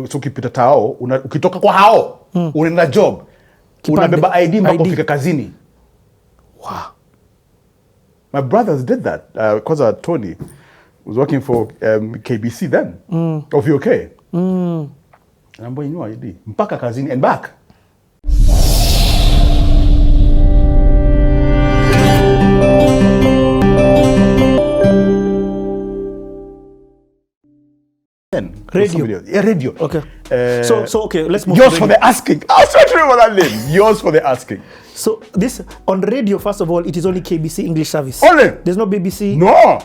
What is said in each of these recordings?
so ukipita tao, ukitoka kwa hao, unaenda job, unabeba ID mpaka ufika kazini. Wow. My brothers did that because Tony was working for KBC then, of VOK. And I'm going, ID. Mpaka kazini and back. Radio. Yeah, radio. Okay. So okay, let's move. Yours for the asking. I was trying to remember that name. Yours for the asking. So this on radio, first of all, it is only KBC English service. Only. There's no BBC. No.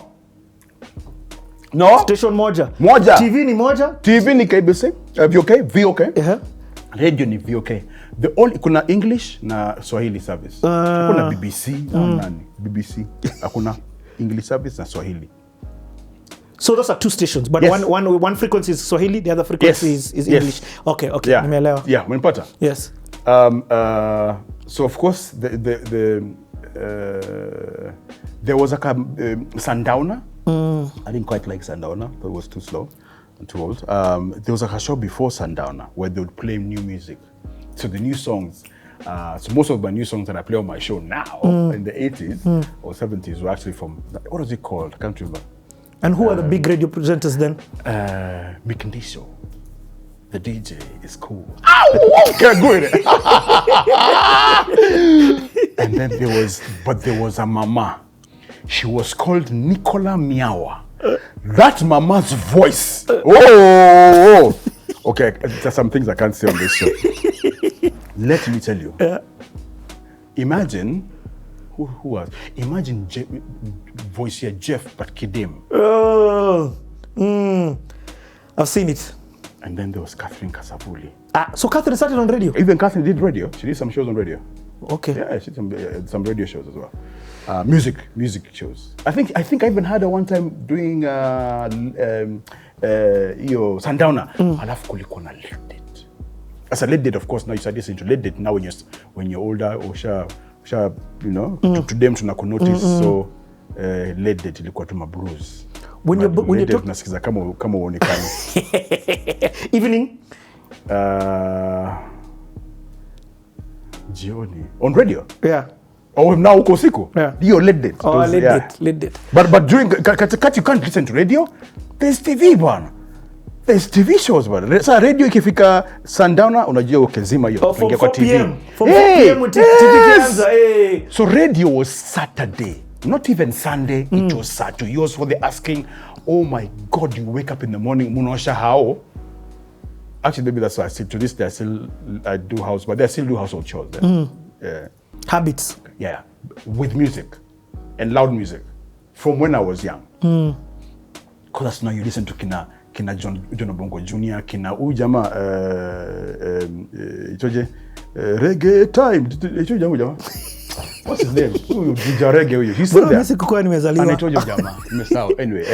Station moja. TV ni moja. TV ni KBC. VOK. Uh-huh. Radio ni VOK. The only kuna English na Swahili service. Hakuna BBC. BBC. Hakuna English service na Swahili. So those are two stations, but yes. one frequency is Swahili, the other frequency is English. Okay, yeah. Nimeelewa. Yeah, umenipata? Yes. So of course there was a Sundowner. I didn't quite like Sundowner, but it was too slow and too old. There was a show before Sundowner where they would play new music. So the new songs, so most of my new songs that I play on my show now in the 80s or 70s were actually from, what was it called? I can't remember. And who are the big radio presenters then? Mikindisho. The DJ is cool. Ow! Okay, good. And then there was a mama. She was called Nicola Miawa. That mama's voice. Oh! Okay, there's some things I can't say on this show. Let me tell you. Imagine, who was? Imagine voice here, Jeff, but Kidem. I've seen it. And then there was Catherine Kasavuli. So Catherine started on radio? Even Catherine did radio. She did some shows on radio. Okay. Yeah, she did some radio shows as well. Music shows. I think I even had her one time doing Sundowner. Alafu kulikuwa na late date. As a late date, of course, now you start listening to late date now when you're older or you know, to them tuna notice. So late date ilikuwa tu mablues. When you talk nasikiza kama uonekane. Evening. Jioni on radio. Yeah. Oh, now uko usiku. Yeah. You're late date. Oh, late date. But during katikati you can't listen to radio. There's TV bwana. There's TV shows bwana. Sasa radio ikifika Sundowner unajua ukizima hiyo unaingia kwa TV. From 4 p.m. TV kianza. So radio was Saturday. Not even Sunday, it was Saturday. Yours for the asking. Oh my God, you wake up in the morning, munosha how? Actually, maybe that's why I still, to this day, I do house, but I still do household chores. Yeah. Habits. Yeah, with music and loud music from when I was young. Because that's now you listen to kina John Bongo Jr., kina Ujama, reggae time. What's his name? DJ reggae huyu. He's still there. Sikuwa nimezaliwa. Anaitwa jamaa. Nimesahau. Anyway,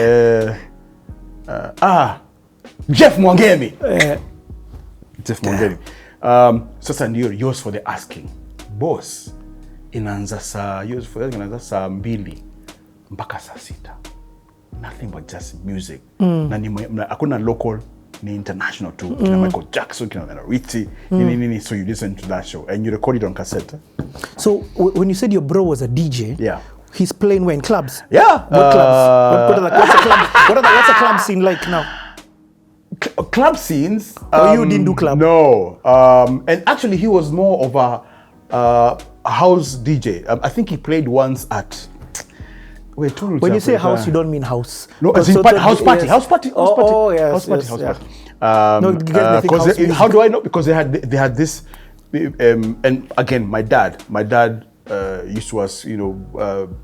Jeff Mwangemi. Jeff Mwangemi. Sasa ndio yours for the asking. Boss inaanza yours for the asking inaanza saa 2 mpaka saa 6. Nothing but just music. Na hakuna local ni international too. Kina Michael Jackson, kina Ritchie, so you listen to that show and you record it on cassette. So when you said your bro was a DJ, yeah, he's playing where in clubs? Yeah. What clubs? What's a club scene like now? Club scenes. You didn't do club? No. And actually he was more of a house DJ. I think he played once at. Wait, when you say house, you don't mean house. No, house party. House party. Oh, yes. House party. House party. No, how do I know? Because they had this, and again, my dad used to us, you know.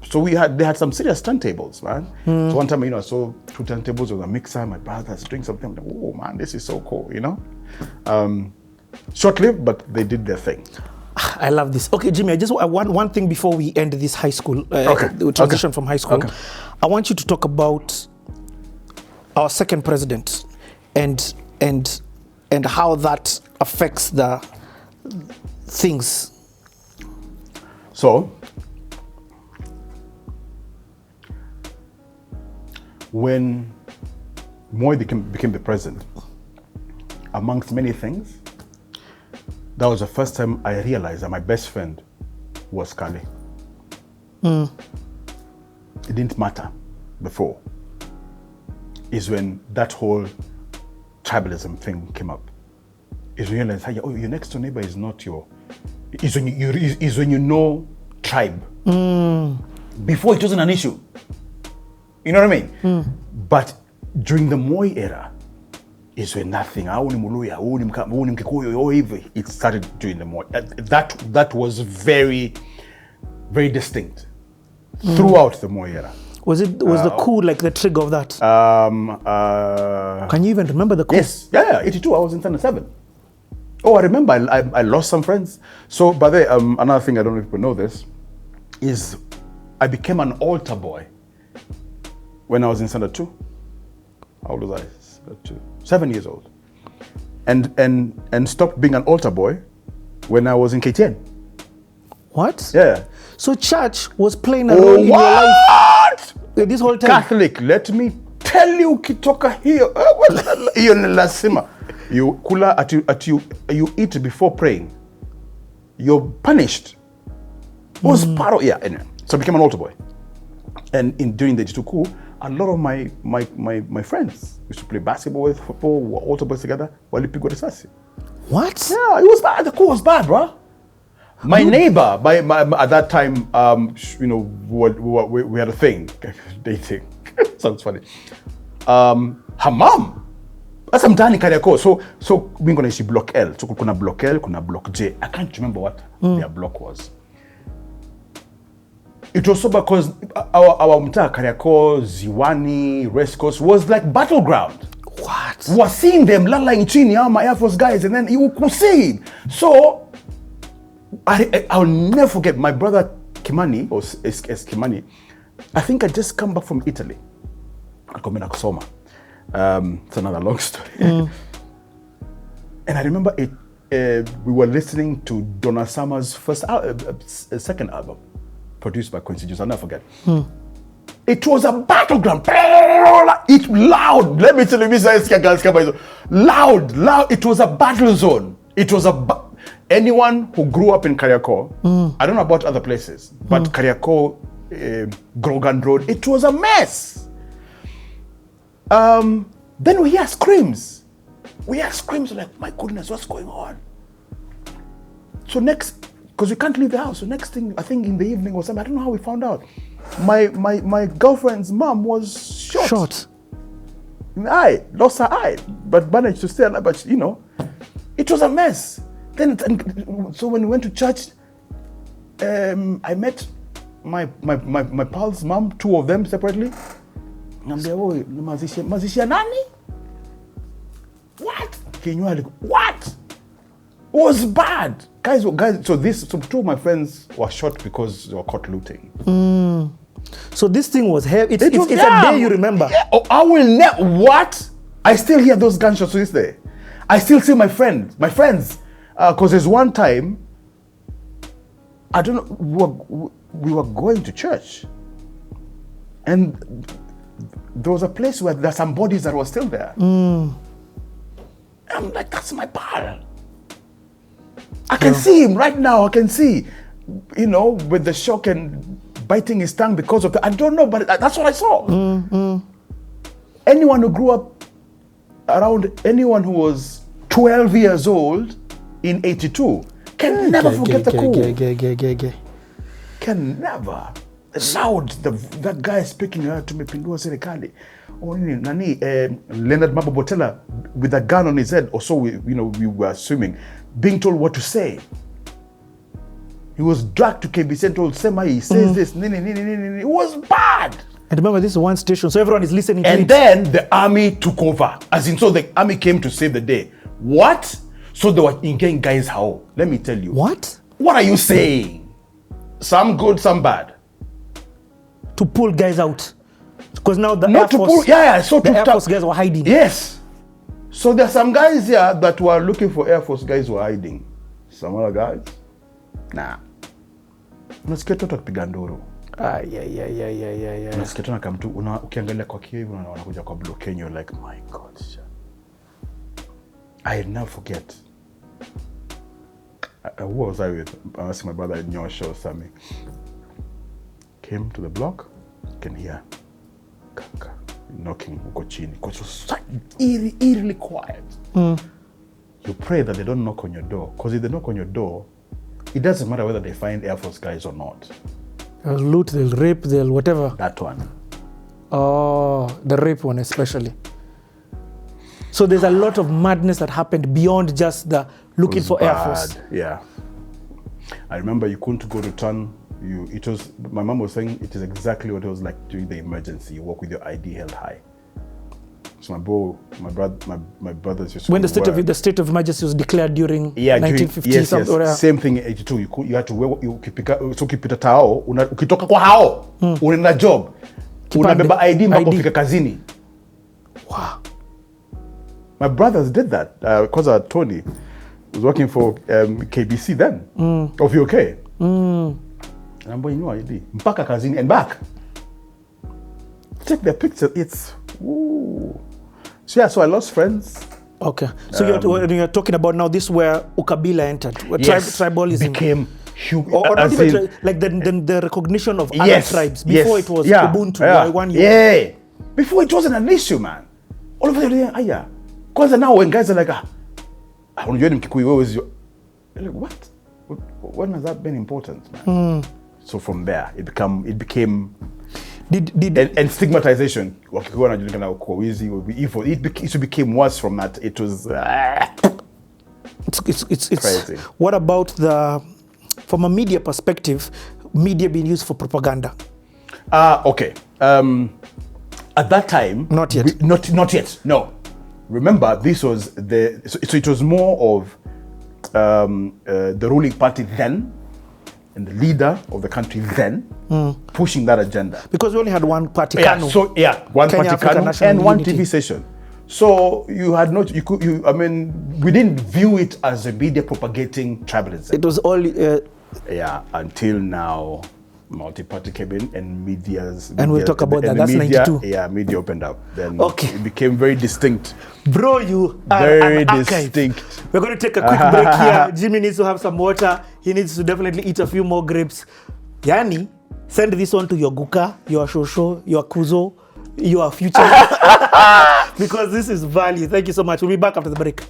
So they had some serious turntables, man. So one time, you know, I saw 2 turntables with a mixer. My brother's doing something. I'm like, oh man, this is so cool, you know. Short-lived, but they did their thing. I love this. Okay, Jimmy, I just want one thing before we end this high school, transition from high school. Okay. I want you to talk about our second president and how that affects the things. So, when Moi became the president, amongst many things, that was the first time I realized that my best friend was Kale. It didn't matter before. Is when that whole tribalism thing came up. Is when you realize, hey, oh, your next door neighbor is not your. Is when you know tribe. Before it wasn't an issue. You know what I mean? But during the Moi era, is when nothing. It started during the Moi. That was very, very distinct throughout the Moi era. Was the coup like the trigger of that? Can you even remember the coup? Yes, yeah, 82. I was in 7. Oh, I remember. I lost some friends. So, by the way, another thing I don't know if people know this is I became an altar boy when I was in Standard 2. How old was I? Standard 2. 7 years old. And stopped being an altar boy when I was in KTN. What? Yeah. So church was playing a role in your life this whole time? Catholic, let me tell you, kitoka hiyo. Hiyo ni lazima. You kula you eat before praying. You're punished. Was part of, yeah, anyway. So I became an altar boy. And during the 82 coup, a lot of my friends used to play basketball with football, were altar boys together, walipigwa risasi. What? Yeah, it was bad. The coup was bad, bro. My neighbor, at that time, you know, we had a thing, dating. Sounds funny. Her mom, that's mtaani Kariakoo. So we're gonna see block L. So kuna block L, kuna block J. I can't remember what their block was. It was so because our mtaa Kariakoo, Ziwani, West Coast was like battleground. What? We were seeing them lying chini, my Air Force guys, and then you could see. So I'll never forget my brother Kimani, or S. Kimani. I think I just come back from Italy. It's another long story. And I remember we were listening to Donna Summer's second album, produced by Quincy Jones. I'll never forget. It was a battleground. It's loud. Let me tell you, Mr. Loud. It was a battle zone. It was anyone who grew up in Kariakoo, I don't know about other places, but Kariakoo, Grogan Road, it was a mess. Then we hear screams. Like, my goodness, what's going on? So because we can't leave the house. So next thing, I think in the evening or something, I don't know how we found out. My girlfriend's mom was shot. In the eye, lost her eye, but managed to stay alive. But you know, it was a mess. So when we went to church, I met my pal's mom, two of them separately. Mazishia nani? What? What? It was bad. Guys, so two of my friends were shot because they were caught looting. So this thing was heavy. It's a day you remember. Yeah. Oh, I will never. What? I still hear those gunshots to this day. I still see my friends. Because there's one time, I don't know, we were going to church. And there was a place where there's some bodies that were still there. I'm like, that's my pal. I can see him right now. I can see, you know, with the shock and biting his tongue because of I don't know, but that's what I saw. Anyone who grew up around anyone who was 12 years old in 82 can never forget the coup. Can never. Loud, that guy speaking to me, Pindua Serikali. Leonard Mabo Botella with a gun on his head, or so we were assuming, being told what to say. He was dragged to KBC and told, Sema, he says this, it was bad. And remember, this is one station, so everyone is listening to it. And then the army took over. As in, so the army came to save the day. What? So they were engaging guys how? Let me tell you. What? What are you saying? Some good, some bad. To pull guys out. Because now the Air Force, the Air Force guys were hiding. Yes. So there are some guys here that were looking for Air Force guys who were hiding. Some other guys, nah. Unasikia tu akipiga nduru. Unasikia tu anakamtu ukiangalia kwa kioo hivi unakuja kwa block Kenya, like my god. I never forget. Who was I with? I was my brother in your show, Sammy. Came to the block, you can hear kaka knocking uko chini. Because it was so eerily quiet. You pray that they don't knock on your door. Because if they knock on your door, it doesn't matter whether they find Air Force guys or not. They'll loot, they'll rape, they'll whatever. That one. Oh, the rape one especially. So there's a lot of madness that happened beyond just the looking for Air Force. Yeah. I remember you couldn't go to town. My mom was saying it is exactly what it was like during the emergency. You walk with your ID held high. So my brothers used to when the state of emergency was declared during 1950 yes. Same thing in 82. You had to wear ukipita tao, ukitoka kwa hao, unaenda job. Unabeba ID mpaka ufika kazini. Wow. My brothers did that because Tony was working for KBC then, of UK. And I'm buying ID. Mpaka kazini and back. Take their picture. It's so I lost friends. Okay. So you're talking about now this where Ukabila entered, where tribalism became huge. Or not even like the recognition of other tribes. Before it was Ubuntu, one year. Yeah. Before it wasn't an issue, man. All of a sudden, Kwanza now when guys are like, unajua ni Mkikuyu, where was you? Like, what? When has that been important, man? So from there, it became and stigmatization. Wakikuyu wanajulikana kwa wizi, evil. It became worse from that. It was it's crazy. What about from a media perspective, media being used for propaganda? Okay. At that time, not yet. Not yet. No. Remember, this was so it was more of the ruling party then and the leader of the country then pushing that agenda. Because we only had one party, Kanu. One Kenya party, Kanu, and one TV station. So you had not, we didn't view it as a media propagating tribalism. It was all... until now. Multi-party came in and we'll talk about that. That's media, 92. Yeah, media opened up. Then it became very distinct. Bro, you are very distinct. We're going to take a quick break here. Jimmy needs to have some water. He needs to definitely eat a few more grapes. Yani, send this one to your Guka, your Shosho, your Kuzo, your future. Because this is value. Thank you so much. We'll be back after the break.